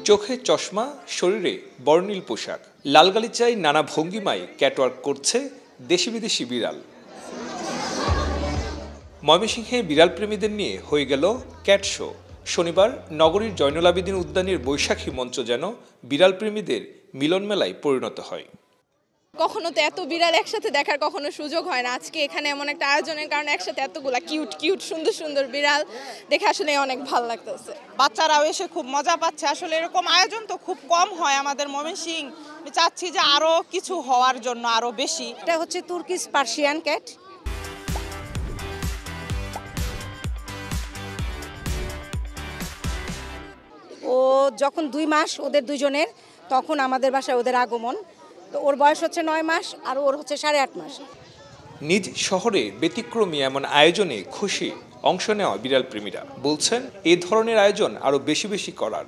চোখে চশমা, শরীরে বর্ণিল পোশাক, লাল গালিচায় নানা ভঙ্গিমায় ক্যাটওয়ার্ক করছে দেশি বিদেশি বিড়াল। ময়মনসিংহে বিড়াল প্রেমীদের নিয়ে হয়ে গেল ক্যাট শো। শনিবার নগরীর জয়নুল আবেদিন উদ্যানের বৈশাখী মঞ্চ যেন বিড়াল প্রেমীদের মিলন মেলায় পরিণত হয়। কখনো তো এত বিড়াল একসাথে দেখার কখনো সুযোগ হয় না। আজকে এখানে এমন একটা আয়োজনের কারণে একসাথে এতগুলা কিউট সুন্দর সুন্দর বিড়াল দেখে আসলে অনেক ভালো লাগতেছে। বাচ্চারাও এসে খুব মজা পাচ্ছে। আসলে এরকম আয়োজন তো খুব কম হয় আমাদের ময়মনসিংহ। আমি চাচ্ছি যে আরো কিছু হওয়ার জন্য আরো বেশি। এটা হচ্ছে তুর্কিশ পার্সিয়ান ক্যাট। ও যখন 2 মাস ওদের দুজনের, তখন আমাদের বাসায় ওদের আগমন। তো ওর বয়স হচ্ছে 9 মাস আর ওর হচ্ছে 8.5 মাস। নিজ শহরে ব্যতিক্রমী এমন আয়োজনে খুশি অংশ নেওয়া বিড়াল প্রেমীরা বলছেন এই ধরনের আয়োজন আরো বেশি বেশি করার।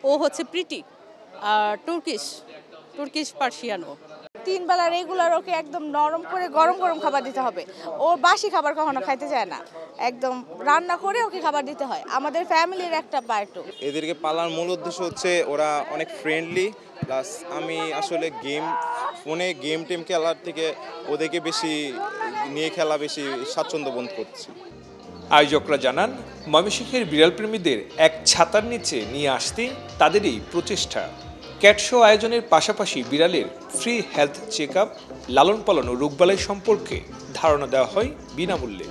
ও হচ্ছে প্রিটি তুর্কিশ পার্সিয়ানো। 3 বেলা রেগুলার ওকে একদম নরম করে গরম খাবার দিতে হবে। ও বাসি খাবার কখনো খাইতে চায় না, একদম রান্না করে ওকে খাবার দিতে হয়। আমাদের ফ্যামিলির একটা পার্টও। এদেরকে পালার মূল উদ্দেশ্য হচ্ছে ওরা অনেক ফ্রেন্ডলি, প্লাস আমি আসলে ফোনে গেম খেলার থেকে ওদেরকে বেশি নিয়ে খেলা বেশি স্বাচ্ছন্দ্য বোধ করছি। আয়োজকরা জানান ময়মনসিংহের বিড়াল প্রেমীদের এক ছাতার নিচে নিয়ে আসতে তাদেরই প্রচেষ্টা। ক্যাট শো আয়োজনের পাশাপাশি বিড়ালের ফ্রি হেলথ চেক আপ, লালন পালন ও রোগবালাই সম্পর্কে ধারণা দেওয়া হয় বিনামূল্যে।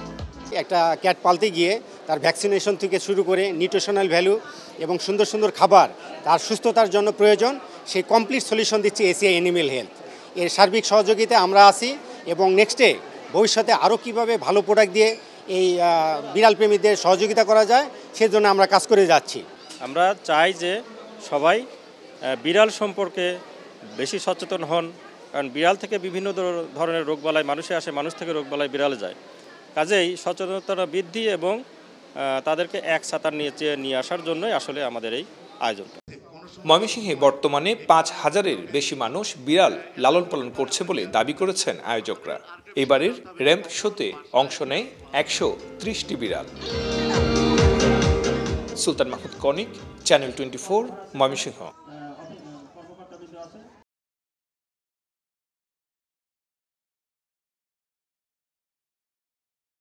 একটা ক্যাট পালতে গিয়ে তার ভ্যাকসিনেশন থেকে শুরু করে নিউট্রিশনাল ভ্যালু এবং সুন্দর সুন্দর খাবার তার সুস্থতার জন্য প্রয়োজন, সেই কমপ্লিট সলিউশন দিচ্ছে এশিয়া অ্যানিমেল হেলথ। এর সার্বিক সহযোগিতায় আমরা আছি এবং নেক্সটে ভবিষ্যতে আরও কীভাবে ভালো প্রোডাক্ট দিয়ে এই বিড়াল প্রেমীদের সহযোগিতা করা যায় সেজন্য আমরা কাজ করে যাচ্ছি। আমরা চাই যে সবাই বিড়াল সম্পর্কে বেশি সচেতন হন, কারণ বিড়াল থেকে বিভিন্ন ধরনের রোগবালাই মানুষে আসে, মানুষ থেকে রোগবালাই বিড়ালে যায়। কাজেই সচেতনতা বৃদ্ধি এবং তাদেরকে এক ছাতার নিচে নিয়ে আসার জন্যই আসলে আমাদের এই আয়োজনটা। ময়মনসিংহে বর্তমানে 5000-এর বেশি মানুষ বিড়াল লালন পালন করছে বলে দাবি করেছেন আয়োজকরা। এবারের র্যাম্প শোতে অংশ নেয় 130টি বিড়াল। সুলতান মাহমুদ কনিক, চ্যানেল 24, ময়মনসিংহ।